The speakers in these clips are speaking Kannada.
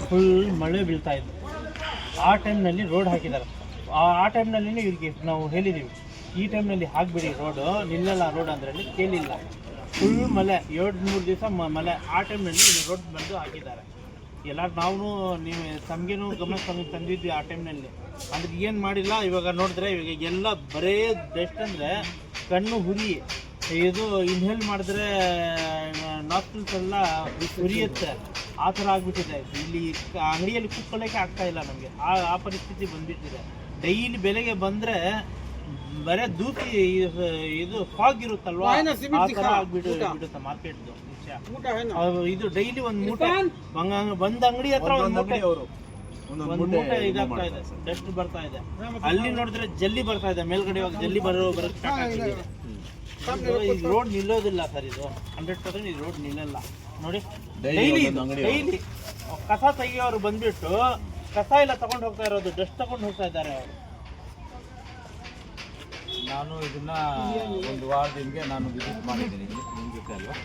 ಫುಲ್ ಮಳೆ ಬೀಳ್ತಾ ಇತ್ತು. ಆ ಟೈಮ್ನಲ್ಲಿ ರೋಡ್ ಹಾಕಿದ್ದಾರೆ. ಆ ಟೈಮ್ನಲ್ಲಿ ಇವ್ರಿಗೆ ನಾವು ಹೇಳಿದ್ದೀವಿ, ಈ ಟೈಮ್ನಲ್ಲಿ ಹಾಕ್ಬಿಡಿ ರೋಡು, ನಿಲ್ಲಲ್ಲ ರೋಡ್ ಅಂದರೆ ಕೇಳಿಲ್ಲ. ಫುಲ್ ಮಳೆ, 2-3 ದಿವಸ ಮಳೆ. ಆ ಟೈಮ್ನಲ್ಲಿ ರೋಡ್ ಬಂದು ಹಾಕಿದ್ದಾರೆ. ಎಲ್ಲ ನಾವು ನೀವು ತಮಗೇನು ಗಮನ ತಂದಿದ್ವಿ ಆ ಟೈಮ್ನಲ್ಲಿ. ಅದಕ್ಕೆ ಏನು ಮಾಡಿಲ್ಲ. ಇವಾಗ ನೋಡಿದ್ರೆ ಇವಾಗ ಎಲ್ಲ ಬರೇ ಡಸ್ಟ್ ಅಂದರೆ ಕಣ್ಣು ಹುರಿ, ಇದು ಇನ್ಹೇಲ್ ಮಾಡಿದ್ರೆ ನಾಸ್ಟ್ರಿಲ್ಸ್ ಎಲ್ಲ ಹುರಿಯುತ್ತೆ. ಆ ಥರ ಆಗಿಬಿಟ್ಟಿದೆ. ಇಲ್ಲಿ ಅಂಗಡಿಯಲ್ಲಿ ಕೂತ್ಕೊಳ್ಳೋಕ್ಕೆ ಆಗ್ತಾಯಿಲ್ಲ ನಮಗೆ. ಆ ಪರಿಸ್ಥಿತಿ ಬಂದುಬಿಟ್ಟಿದೆ. ಡೈಲಿ ಬೆಳಗ್ಗೆ ಬಂದರೆ ಬರೇ ದೂತಿ, ಇದು ಫಾಗ್ ಇರುತ್ತಲ್ವಾ, ಆ ಥರ ಆಗಿಬಿಡುತ್ತೆ ಮಾರ್ಕೆಟ್ದು ವಿಷಯ. ಇದು ಡೈಲಿ ಒಂದು ಮೂಟೆ ಬಂದ ಅಂಗಡಿ ಹತ್ರ ಒಂದು ಮೂಟೆ ಇದಾಗ್ತಾ ಇದೆ, ಡಸ್ಟ್ ಬರ್ತಾ ಇದೆ. ಅಲ್ಲಿ ನೋಡಿದ್ರೆ ಜಲ್ಲಿ ಬರ್ತಾ ಇದೆ, ಮೇಲ್ಗಡೆ ಇವಾಗ ಜಲ್ಲಿ ಬರೋಕ್ಕೆ ಸ್ಟಾರ್ಟ್ ಆಗಿದೆ. ಈಗ ರೋಡ್ ನಿಲ್ಲೋದಿಲ್ಲ ಸರ್, ಇದು 100% ಇದು ರೋಡ್ ನಿಲ್ಲಲ್ಲ. ನೋಡಿ ಡೈಲಿ ಕಸ ತೆಗಿಯೋರು ಬಂದ್ಬಿಟ್ಟು ಕಸ ಎಲ್ಲ ತಗೊಂಡು ಹೋಗ್ತಾ ಇರೋದು, ಡಸ್ಟ್ ತಗೊಂಡು ಹೋಗ್ತಾ ಇದ್ದಾರೆ ಅವರು. ನಾನು ಇದನ್ನ ಒಂದು ವಾರದಿಂದ ನಾನು ವಿಸಿಟ್ ಮಾಡಿದ್ದೀನಿ ನಿಮ್ಮ ಜೊತೆ ಅಲ್ವಾ?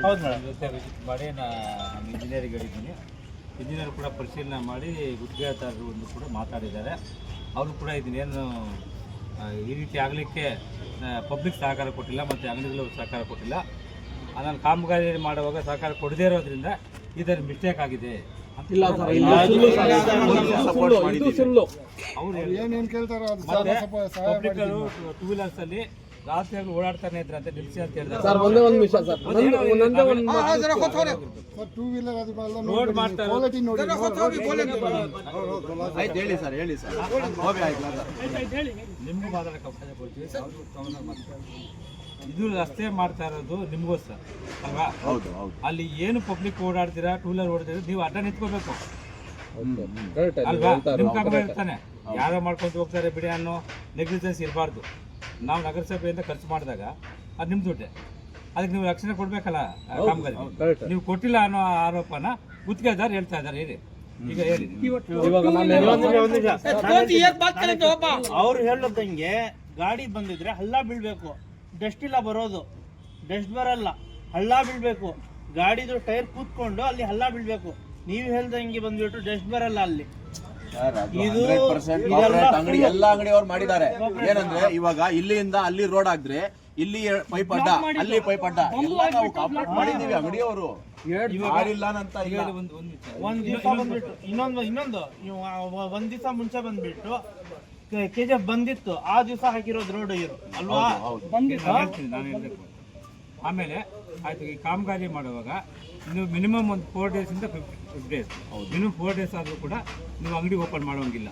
ಹೌದು, ನಿಮ್ಮ ಜೊತೆ ವಿಸಿಟ್ ಮಾಡಿ ನಾನು ಇಂಜಿನಿಯರಿಗೆ ಹೇಳಿದ್ದೀನಿ. ಇಂಜಿನಿಯರ್ ಕೂಡ ಪರಿಶೀಲನೆ ಮಾಡಿ ಗುತ್ತಿಗೆದಾರರು ಒಂದು ಕೂಡ ಮಾತಾಡಿದ್ದಾರೆ. ಅವರು ಕೂಡ ಇದನ್ನೇನು ಈ ರೀತಿ ಆಗಲಿಕ್ಕೆ ಪಬ್ಲಿಕ್ ಸಹಕಾರ ಕೊಟ್ಟಿಲ್ಲ ಮತ್ತು ಅಂಗಡಿಗಳು ಸಹಕಾರ ಕೊಟ್ಟಿಲ್ಲ. ನಾನು ಕಾಮಗಾರಿ ಮಾಡುವಾಗ ಸಹಕಾರ ಕೊಡದೇ ಇರೋದ್ರಿಂದ ಇದರ ಮಿಸ್ಟೇಕ್ ಆಗಿದೆ. ಪಬ್ಲಿಕರು ಟೂ ವೀಲರ್ಸ್ ಅಲ್ಲಿ ರಾತ್ರಿಯಾಗಿ ಓಡಾಡ್ತಾನೆ ಇದ್ರಂತೆ, ನಿಲ್ಲಿಸಿ ಅಂತ ಹೇಳಿದ್ರೆ ರೋಡ್ ಮಾಡ್ತಾರೆ. ನಿಮ್ಗೂ ಮಾತಾಡಕ್ಕೆ ಅವಕಾಶ ಕೊಡ್ತೀವಿ. ಇದು ರಸ್ತೆ ಮಾಡ್ತಾ ಇರೋದು ನಿಮ್ಗೋಸ್ಕರ ಅಲ್ವಾ? ಅಲ್ಲಿ ಏನು ಪಬ್ಲಿಕ್ ಓಡಾಡ್ತೀರಾ, ಟೂ ವೀಲರ್ ಓಡಾಡ್ತೀರಾ, ನೀವು ಅಡ್ಡ ನಿಂತ್ಕೋಬೇಕು ಅಲ್ವಾ? ನಿಮ್ ಕಾಮಗಾರಿ ಇರ್ತಾನೆ, ಯಾರೋ ಮಾಡ್ಕೊಂಡು ಹೋಗ್ತಾರೆ ಬಿಡಿ ಅನ್ನೋ ನೆಗ್ಲಿಜೆನ್ಸ್ ಇರಬಾರ್ದು. ನಾವು ನಗರಸಭೆಯಿಂದ ಖರ್ಚು ಮಾಡಿದಾಗ ಅದು ನಿಮ್ಮ ದುಡ್ಡೆ, ಅದಕ್ಕೆ ನೀವು ರಕ್ಷಣೆ ಕೊಡ್ಬೇಕಲ್ಲ ಕಾಮಗಾರಿ. ನೀವು ಕೊಟ್ಟಿಲ್ಲ ಅನ್ನೋ ಆರೋಪನ ಗುತ್ತಿಗೆದಾರ ಹೇಳ್ತಾ ಇದ್ದಾರೆ. ಹೇಳಿ, ಈಗ ಹೇಳಿ. ಅವ್ರು ಹೇಳೋದಂಗೆ ಗಾಡಿ ಬಂದಿದ್ರೆ ಹಳ್ಳ ಬೀಳ್ಬೇಕು, ಡಸ್ಟ್ ಇಲ್ಲ ಬರೋದು, ಡಸ್ಟ್ ಬರಲ್ಲ, ಹಳ್ಳ ಬೀಳ್ಬೇಕು. ಗಾಡಿದು ಟೈರ್ ಕೂತ್ಕೊಂಡು ಅಲ್ಲಿ ಹಳ್ಳ ಬೀಳ್ಬೇಕು. ನೀವು ಹೇಳ್ದಂಗೆ ಬಂದ್ಬಿಟ್ಟು ಡಸ್ಟ್ ಬರಲ್ಲ ಅಲ್ಲಿ. ಅಂಗಡಿ ಎಲ್ಲ ಅಂಗಡಿಯವ್ರು ಮಾಡಿದ್ದಾರೆ. ಏನಂದ್ರೆ ಇವಾಗ ಇಲ್ಲಿಂದ ಅಲ್ಲಿ ರೋಡ್ ಆಗಿದ್ರೆ ಇಲ್ಲಿ ಪೈಪ್ ಅಡ್ಡ, ಅಲ್ಲಿ ಪೈಪ್ ಅಡ್ಡ ಎಲ್ಲ ನಾವು ಕಾಂಪ್ಲೀಟ್ ಮಾಡಿದೀವಿ. ಅಂಗಡಿಯವರು ಮಾಡಿಲ್ಲ ಅಂತ ಇಲ್ಲ. ಒಂದ್ ದಿವಸ ಬಂದ್ಬಿಟ್ಟು ಇನ್ನೊಂದು ಒಂದ್ ದಿವಸ ಮುಂಚೆ ಬಂದ್ಬಿಟ್ಟು KGF ಬಂದಿತ್ತು, ಆ ದಿವಸ ಹಾಕಿರೋದು ರೋಡ್ ಇರು ಅಲ್ವಾ? ಆಮೇಲೆ ಆಯ್ತು, ಈ ಕಾಮಗಾರಿ ಮಾಡುವಾಗ ನೀವು ಮಿನಿಮಮ್ ಒಂದು 4 days ಇಂದ 5 days, ಮಿನಿಮಮ್ 4 days ಆದರೂ ಕೂಡ ನೀವು ಅಂಗಡಿ ಓಪನ್ ಮಾಡೋಂಗಿಲ್ಲ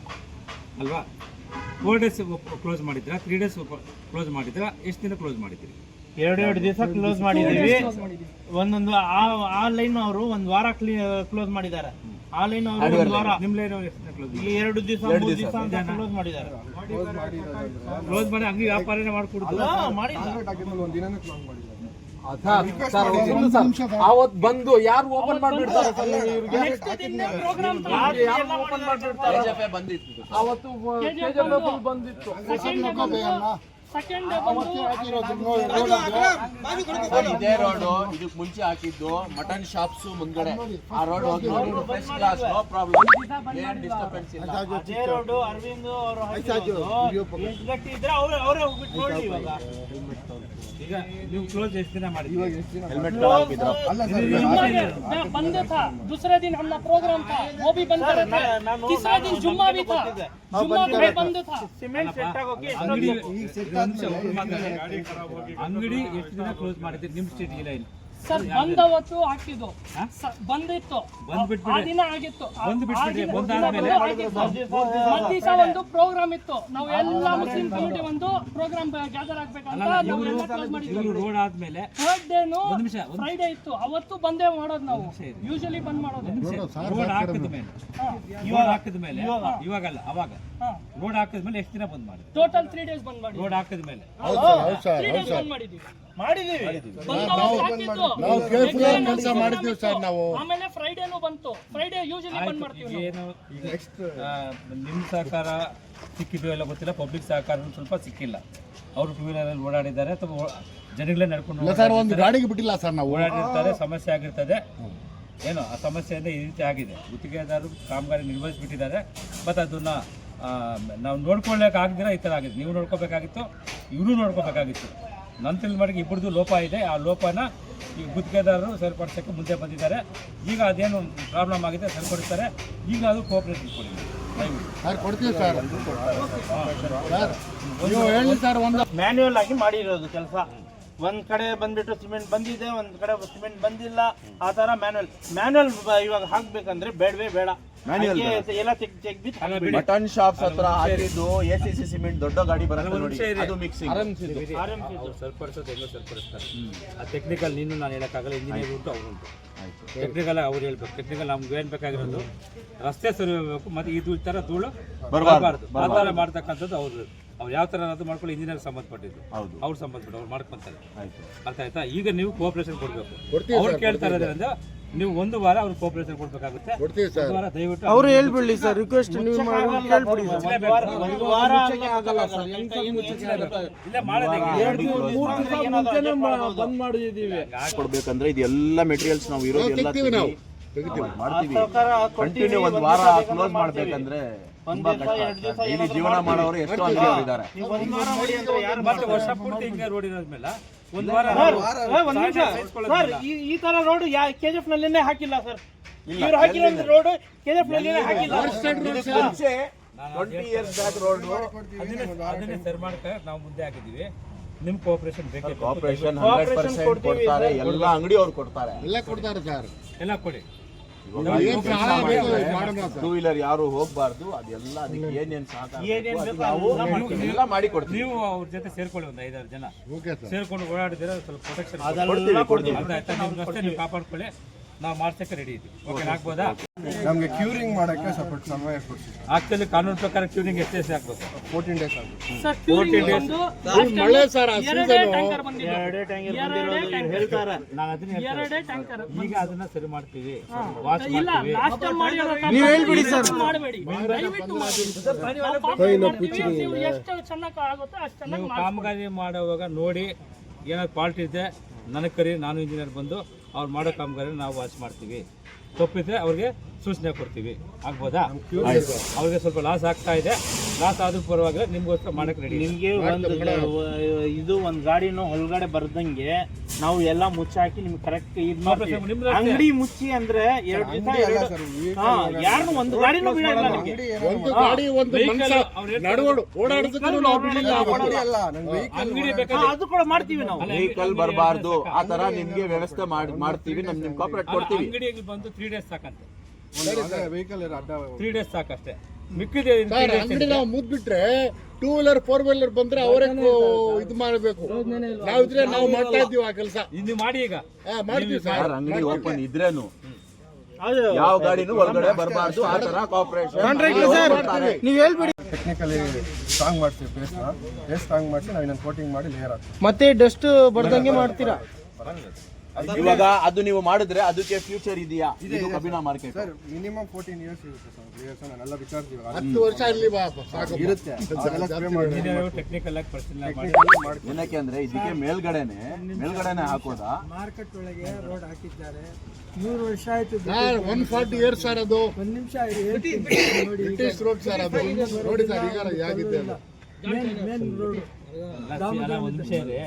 ಅಲ್ವಾ? 4 days ಕ್ಲೋಸ್ ಮಾಡಿದ್ರಾ, 3 days ಕ್ಲೋಸ್ ಮಾಡಿದ್ರಾ, ಎಷ್ಟು ದಿನ ಕ್ಲೋಸ್ ಮಾಡಿದ್ದೀರಿ? 2 ದಿವಸ ಕ್ಲೋಸ್ ಮಾಡಿದ್ದೀವಿ. ಒಂದೊಂದು ಆ ಲೈನ್ ಅವರು ಒಂದು ವಾರ ಕ್ಲೋಸ್ ಮಾಡಿದ್ದಾರೆ. ಆ ಲೈನ್ ಅವರು ಒಂದು ವಾರ, ನಿಮ್ಮ ಲೈನ್ ಎಷ್ಟು ದಿನ ಕ್ಲೋಸ್? 2 ದಿವಸ 3 ದಿವಸ ಅಂತ ಕ್ಲೋಸ್ ಮಾಡಿದ್ದಾರೆ. ಕ್ಲೋಸ್ ಮಾಡಿ ಅಂಗಡಿ ವ್ಯಾಪಾರನೇ ಮಾಡಿಕೊಡ್ತಾರೆ. ಅವತ್ ಬಂದು ಯಾರು ಓಪನ್ ಮಾಡ್ಬಿಡ್ತಾರೆ ಅವತ್ತು ಬಂದಿತ್ತು. ಇದೇ ರೋಡು ಇದಕ್ ಮುಂಚೆ ಹಾಕಿದ್ದು ಮಟನ್ ಶಾಪ್ಸ್ ಮುಂದ್ಗಡೆ. ಆ ರೋಡ್ ಹೋಗಿ ಫಸ್ಟ್ ಕ್ಲಾಸ್, ನೋ ಪ್ರಾಬ್ಲಮ್, ಏನ್ ಡಿಸ್ಟರ್ಬೆನ್ಸ್ ಇಲ್ಲ. ಅದೇ ರೋಡ್ ಅರವಿಂದ್ ಅವರು ಎಷ್ಟು ಗಟ್ಟಿ ಇದ್ರೆ ಅವರೇ ಹೋಗ್ಬಿಟ್ಟು ನೋಡಿ. ಇವಾಗ ಈಗ ನೀವು ಕ್ಲೋಸ್ ಎಷ್ಟು ದಿನ ಮಾಡಿ? हेलमेट बंद था, दूसरे दिन हमारा प्रोग्राम था, वो भी बंद कर रहे थे. तीसरे दिन जुम्मा भी था, जुम्मा भी बंद था. ಸಿಮೆಂಟ್ ಸೆಟ್ ಆಗೋಕೆ ಅಂಗಡಿ ಎಷ್ಟು ದಿನ ಕ್ಲೋಸ್ ಮಾಡಿದ್ರಿ ನಿಮ್ಮ ಸ್ಟ್ರೀಟ್ ಈ ಲೈನ್? ಸರ್ ಬಂದವತ್ತು ಹಾಕಿದ್ದು ಬಂದಿತ್ತು, ಆ ದಿನ ಆಗಿತ್ತು. ಮಧ್ದಿವಸ ಒಂದು ಪ್ರೋಗ್ರಾಮ್ ಇತ್ತು, ನಾವು ಎಲ್ಲ ಮುಸ್ಲಿಂ ಕಮ್ಯುನಿಟಿ ಒಂದು ಪ್ರೋಗ್ರಾಮ್ ಗ್ಯಾದರ್ ಆಗ್ಬೇಕಂತ. ರೋಡ್ ಆದ್ಮೇಲೆ ಥರ್ಡ್ ಡೇನು ಫ್ರೈಡೆ ಇತ್ತು, ಅವತ್ತು ಬಂದೇ ಮಾಡೋದು ನಾವು. ಯೂಶಲಿ ಬಂದ್ ಮಾಡೋದು ರೋಡ್ ಹಾಕಿದ ಮೇಲೆ ಇವಾಗಲ್ಲ, ಅವಾಗ ರೋಡ್ ಹಾಕಿದ್ಮೇಲೆ ಎಷ್ಟು ದಿನ ಬಂದ್ ಮಾಡಿ? ಟೋಟಲ್ 3 days ಬಂದ್ ಮಾಡಿ. ರೋಡ್ ಹಾಕಿದ್ಮೇಲೆ 3 days ಬಂದ್ ಮಾಡಿದ್ದೀವಿ. ಆಮೇಲೆ ಫ್ರೈಡೇನು ಬಂತು. ಫ್ರೈಡೆ ಯೂಶಲಿ ಬಂದ್ ಮಾಡ್ತೀವಿ. ಏನು ನಿಮ್ಮ ಸಹಕಾರ ಸಿಕ್ಕಿದ್ದು ಎಲ್ಲ ಗೊತ್ತಿಲ್ಲ, ಪಬ್ಲಿಕ್ ಸಹಕಾರ ಸ್ವಲ್ಪ ಸಿಕ್ಕಿಲ್ಲ. ಅವರು ಟೂ ವೀಲರ್ ಓಡಾಡಿದ್ದಾರೆ ಅಥವಾ ಜನಗಳೇ ನಡ್ಕೊಂಡು ಒಂದು ಗಾಡಿಗೆ ಬಿಟ್ಟಿಲ್ಲ ಸರ್, ನಾವು ಓಡಾಡಿರ್ತಾರೆ, ಸಮಸ್ಯೆ ಆಗಿರ್ತದೆ. ಏನು ಆ ಸಮಸ್ಯೆಯಿಂದ ಈ ರೀತಿ ಆಗಿದೆ. ಗುತ್ತಿಗೆದಾರರು ಕಾಮಗಾರಿ ನಿರ್ವಹಿಸಿಬಿಟ್ಟಿದ್ದಾರೆ. ಮತ್ತು ಅದನ್ನು ನಾವು ನೋಡ್ಕೊಳ್ಳೋಕೆ ಆಗದಿರ ಈ ಥರ ಆಗಿದೆ. ನೀವು ನೋಡ್ಕೋಬೇಕಾಗಿತ್ತು, ಇವರು ನೋಡ್ಕೋಬೇಕಾಗಿತ್ತು. ನನ್ನ ತಿಳಿದ ಮಟ್ಟಿಗೆ ಇಬ್ಬರದು ಲೋಪ ಇದೆ. ಆ ಲೋಪನ ಈ ಗುತ್ತಿಗೆದಾರರು ಸರಿಪಡಿಸೋಕ್ಕೆ ಮುಂದೆ ಬಂದಿದ್ದಾರೆ. ಈಗ ಅದೇನು ಪ್ರಾಬ್ಲಮ್ ಆಗಿದೆ ಸರಿಪಡಿಸ್ತಾರೆ. ಈಗ ಅದು ಕೋಆಪರೇಷನ್ ಕೊಡಿ ಮ್ಯಾನ್ಯುಯಲ್ ಆಗಿ ಮಾಡಿರೋದು ಕೆಲಸ. ಒಂದ್ ಕಡೆ ಬಂದ್ಬಿಟ್ಟು ಸಿಮೆಂಟ್ ಬಂದಿದೆ, ಒಂದ್ ಕಡೆ ಸಿಮೆಂಟ್ ಬಂದಿಲ್ಲ, ಆ ತರ ಮ್ಯಾನ್ಯುಯಲ್ ಇವಾಗ ಹಾಕ್ಬೇಕಂದ್ರೆ ಬೇಡವೇ ಬೇಡ. Manual ಎಲ್ಲ ತೆಗ್ಬಿಟ್ಟು ಮಟನ್ ಶಾಪ್ಸ್ ಹತ್ರ ಹಾಕಿದ್ದು ACC ಸಿಮೆಂಟ್ ದೊಡ್ಡ ಗಾಡಿ ಬರುತ್ತೆ ನೋಡಿ, ಅದು ಮಿಕ್ಸಿಂಗ್. ಅವ್ರು ಸರಿಪಡಿಸೋದು ಹೆಂಗೋ ಸರಿಪಡಿಸ್ತಾರೆ. ಆ ಟೆಕ್ನಿಕಲ್ ನೀನು ನಾನು ಹೇಳೋಕ್ಕಾಗಲ್ಲ. ಇಂಜಿನಿಯರ್ ಉಂಟು, ಅವ್ರು ಉಂಟು. ಟೆಕ್ನಿಕಲ್ ಅವ್ರು ಹೇಳ್ಬೇಕು. ಟೆಕ್ನಿಕಲ್ ನಮ್ಗೆ ಏನು ಬೇಕಾಗಿರೋದು ರಸ್ತೆ ಸರಿ ಹೋಗ್ಬೇಕು, ಮತ್ತು ಈ ಥರ ಧೂಳು ಬರಬಾರ್ದು. ಆ ಥರ ಮಾಡ್ತಕ್ಕಂಥದ್ದು ಅವ್ರು ಯಾವ ಥರ ಅದು ಮಾಡ್ಕೊಳ್ಳಿ. ಇಂಜಿನಿಯರ್ ಸಂಬಂಧಪಟ್ಟಿದ್ದು ಅವ್ರು ಸಂಬಂಧಪಟ್ಟು ಅವ್ರು ಮಾಡ್ಕೊಂತಾರೆ. ಅರ್ಥ ಆಯ್ತಾ? ಈಗ ನೀವು ಕೋಆಪರೇಷನ್ ಕೊಡಬೇಕು. ಅವ್ರು ಕೇಳ್ತಾ ಇರೋದ್ರಿಂದ ನೀವು ಒಂದು ವಾರ ಅವ್ರು ಕೋಆಪರೇಷನ್ ಕೊಡ್ಬೇಕಾಗುತ್ತೆ. ಒಂದು ವಾರ ದಯವಿಟ್ಟು ಅವರು ಹೇಳ್ಬಿಡ್ಲಿ ಸರ್, ರಿಕ್ವೆಸ್ಟ್ ನೀವು ಕೇಳ್ಬಿಡಿ. ಬಂದ್ ಮಾಡಿದೀವಿ. ಕೊಡ್ಬೇಕಂದ್ರೆ ಇದೆಲ್ಲ ಮೆಟೀರಿಯಲ್ಸ್ ನಾವು ಇರೋದೆಲ್ಲ ಮಾಡ್ತೀವಿ. ಕಂಟಿನ್ಯೂ ಒಂದು ವಾರ ಕ್ಲೋಸ್ ಮಾಡ್ಬೇಕಂದ್ರೆ ತುಂಬಾ ಕಷ್ಟ. ಇಲ್ಲಿ ಜೀವನ ಮಾಡೋರು ಎಷ್ಟೋ ಅಂಗಡಿಯವರಿದ್ದಾರೆ. ಮತ್ತೆ ವರ್ಷ ಪೂರ್ತಿ ಹಿಂಗೆ ರೋಡ್ ಇರೋದ್ಮೇಲೆ ಒಂದು ವಾರ ಈ ತರ ರೋಡ್ KGF ನಲ್ಲಿನೇ ಹಾಕಿಲ್ಲ ಸರ್. ಇವ್ರು ಹಾಕಿರೋ ರೋಡ್ KGF ನಲ್ಲಿನೇ ಹಾಕಿಲ್ಲ. ಮುಂಚೆ 20 years ಬ್ಯಾಕ್ ರೋಡ್ ಅದನ್ನೇ ಸರಿ ಮಾಡಕ್ಕೆ ನಾವು ಮುಂದೆ ಹಾಕಿದ್ದೀವಿ. ನಿಮ್ ಕೋಆಪರೇಷನ್ ಬೇಕೇ ಬೇಕು. ಕೋಆಪರೇಷನ್ 100% ಕೊಡ್ತಾರೆ. ಎಲ್ಲ ಅಂಗಡಿಯವರು ಕೊಡ್ತಾರೆ. ಎಲ್ಲ ಕೊಡಿ. ಟೂ ವೀಲರ್ ಯಾರು ಹೋಗ್ಬಾರ್ದು. ಅದೆಲ್ಲ ಅದಕ್ಕೆ ಏನೇನ್ ಎಲ್ಲ ಮಾಡಿ ಕೊಡ್ತೀವಿ. ನೀವು ಅವ್ರ ಜೊತೆ ಸೇರ್ಕೊಳ್ಳಿ, ಒಂದು 5-6 ಜನ ಸೇರ್ಕೊಂಡು ಓಡಾಡಿದ್ರೆ ಸ್ವಲ್ಪ ಪ್ರೊಟೆಕ್ಷನ್ ಅಷ್ಟೇ ನೀವು ಕಾಪಾಡ್ಕೊಳ್ಳಿ. ನಾವು ಮಾಡ್ಸಕ್ಕೆ ರೆಡಿ ಇದ್ದೀವಿ. ಓಕೆ, ಹಾಕ್ಬೋದಾ? ನಮಗೆ ಕ್ಯೂರಿಂಗ್ ಮಾಡಕ್ಕೆ ಸ್ವಲ್ಪ ಸಮಯ ಕೊಡ್ತೀವಿ. ಆಕ್ಚುಲಿ ಕಾನೂನು ಪ್ರಕಾರ ಕ್ಯೂರಿಂಗ್ ಎಷ್ಟು ದಿವಸ ಆಗ್ಬೇಕು? 14 days ಆಗುತ್ತೆ. ಸರ್, ಕ್ಯೂರಿಂಗ್ ಒಂದು ಮಳೆ ಸರ್, ಎರಡೇ ಟ್ಯಾಂಕರ್ ಬಂದಿದೆ. ಹೇಳ್ತಾರೆ. ನಾನು ಅದನ್ನ ಎರಡೇ ಟ್ಯಾಂಕರ್ ಈಗ ಅದನ್ನ ಸರಿ ಮಾಡ್ತೀವಿ, ವಾಶ್ ಇಲ್ಲ. ಮಾಡ್ತೀವಿ. ಲಾಸ್ಟ್ ಟೈಮ್ ಮಾಡಿರೋ ನೀವು ಹೇಳ್ಬಿಡಿ ಸರ್. ಮಾಡಬೇಡಿ, ದಯವಿಟ್ಟು ಮಾಡಿ. ಎಷ್ಟು ಚೆನ್ನಾಗಿ ಆಗುತ್ತೋ ಅಷ್ಟು ಚೆನ್ನಾಗಿ ನೀವು ಕಾಮಗಾರಿ ಮಾಡುವಾಗ ನೋಡಿ ಏನಾದ್ರು ಫಾಲ್ಟ್ ಇದೆ ನನಗೆ ಕರಿ, ನಾನು ಇಂಜಿನಿಯರ್ ಬಂದು ಅವ್ರು ಮಾಡೋ ಕಾಮಗಾರಿ ನಾವು ವಾಚ್ ಮಾಡ್ತೀವಿ. ತಪ್ಪಿದ್ರೆ ಅವ್ರಿಗೆ ಸೂಚನೆ ಕೊಡ್ತೀವಿ. ಆಗ್ಬೋದಾ? ಅವ್ರಿಗೆ ಸ್ವಲ್ಪ ಲಾಸ್ ಆಗ್ತಾ ಇದೆ. ಲಾಸ್ ಆದ್ರೂ ಪರವಾಗಿಲ್ಲ, ನಿಮ್ಗೋಸ್ಕರ ಮಾಡಕ್ಕೆ ರೆಡಿ. ನಿಮ್ಗೆ ಒಂದು ಗಾಡಿನೂ ಹೊರಗಡೆ ಬರ್ದಂಗೆ ನಾವು ಎಲ್ಲ ಮುಚ್ಚಾಕಿ ನಿಮ್ಗೆ ಕರೆಕ್ಟ್ ಇದು ಮಾಡ್ತೀವಿ. ಅಂಗಡಿ ಮುಚ್ಚಿ ಅಂದ್ರೆ 2 ದಿವಸ ಯಾರು ಒಂದು ಗಾಡಿನೂ ಬಿಡಲ್ಲ ನಿಮ್ಗೆ. ಒಂದು ಗಾಡಿ ಒಂದು ಮನುಷ್ಯ ನಡುವಡು ಓಡಾಡೋದಕ್ಕೂ ನಾವು ಬಿಡಲಿಲ್ಲ. ಅಂಗಡಿ ಬೇಕಾದ್ರೆ ಅದು ಕೂಡ ಮಾಡ್ತೀವಿ ನಾವು. ವೆಹಿಕಲ್ ಬರಬಾರ್ದು, ಆ ತರ ನಿಮ್ಗೆ ವ್ಯವಸ್ಥೆ ಮಾಡ್ತೀವಿ. ನಿಮ್ ಕಾಪರೇಟ್ ಕೊಡ್ತೀವಿ. ಅಂಗಡಿಗೆ ಬಂದು 3 days ಸಾಕಂತೆ. ವೆಹಿಕಲ್ ಅಡ್ಡ 3 days ಸಾಕಷ್ಟೇ. ಮಿಕ್ಕಿದೆ ಅಂಗಡಿ ನಾವು ಮುದ್ಬಿಟ್ರೆ 2 wheeler 4 wheeler ಬಂದ್ರೆ ಅವರೇ ಇದು ಮಾಡಬೇಕು. ನಾವಿದ್ರೆ ನಾವು ಮಾಡ್ತಾ ಇದ್ದೀವಿ ಆ ಕೆಲಸ. ಇನ್ನು ಮಾಡಿ ಈಗ ಮಾಡ್ತೀವಿ ಸರ್. ಅಂಗಡಿ ಓಪನ್ ಇದ್ರೇನು ಯಾವ ಗಾಡಿನೂ ಹೊರಗಡೆ ಬರಬಾರ್ದು. ಆ ತರ ಕಾಪರೇಷನ್ ನೀವು ಹೇಳ್ಬಿಡಿ. ಟೆಕ್ನಿಕಲಿ ಸ್ಟ್ರಾಂಗ್ ಮಾಡ್ತೀವಿ. ಬೇಸ್ ಸ್ಟ್ರಾಂಗ್ ಮಾಡಿಸಿ ನಾವು ಇನ್ನೊಂದು ಕೋಟಿಂಗ್ ಮಾಡಿ ಲೇಯರ್ ಹಾಕ್ತೀವಿ. ಮತ್ತೆ ಡಸ್ಟ್ ಬರ್ದಂಗೆ ಮಾಡ್ತೀರಾ? ಇವಾಗ ಅದು ನೀವು ಮಾಡಿದ್ರೆ ಅದಕ್ಕೆ ಫ್ಯೂಚರ್ ಇದೆಯಾ? ಇದು ಕಬ್ಬಿನ ಮಾರ್ಕೆಟ್ ಸರ್ ಮಿನಿಮಮ್ 14 years ಇರುತ್ತೆ ಸರ್. ಲೇಯರ್ಸ್ ನಾನೆಲ್ಲ ವಿಚಾರಿಸ್ತೀವಿ. 10 ವರ್ಷ ಇಲ್ಲಿ ಸಾಕು ಇರುತ್ತೆ. ಅದೆಲ್ಲ ಸ್ಪ್ರೇ ಮಾಡಿ ಟೆಕ್ನಿಕಲ್ ಆಗಿ ಪರ್ಸನಲ್ ಮಾಡಿ. ಏನಕ್ಕೆ ಅಂದ್ರೆ ಇದಕ್ಕೆ ಮೇಲ್ಗಡೆನೆ ಹಾಕೋದಾ? ಮಾರ್ಕೆಟ್ ಒಳಗೆ ರೋಡ್ ಹಾಕಿದ್ದಾರೆ. 100 ವರ್ಷ ಆಯ್ತು. 140 years ಸರ್. ಅದು ಒಂದ್ ನಿಮಿಷ ಬ್ರಿಟಿಷ್ ರೋಡ್ ಸರ್. ಅದು ನೋಡಿ ಸರ್, ಈಗ ಆಗಿದೆ ಅಲ್ಲ. ಮೇನ್ ರೋಡ್ ಒಂದು ನಿಮಿಷ ಇದೆ.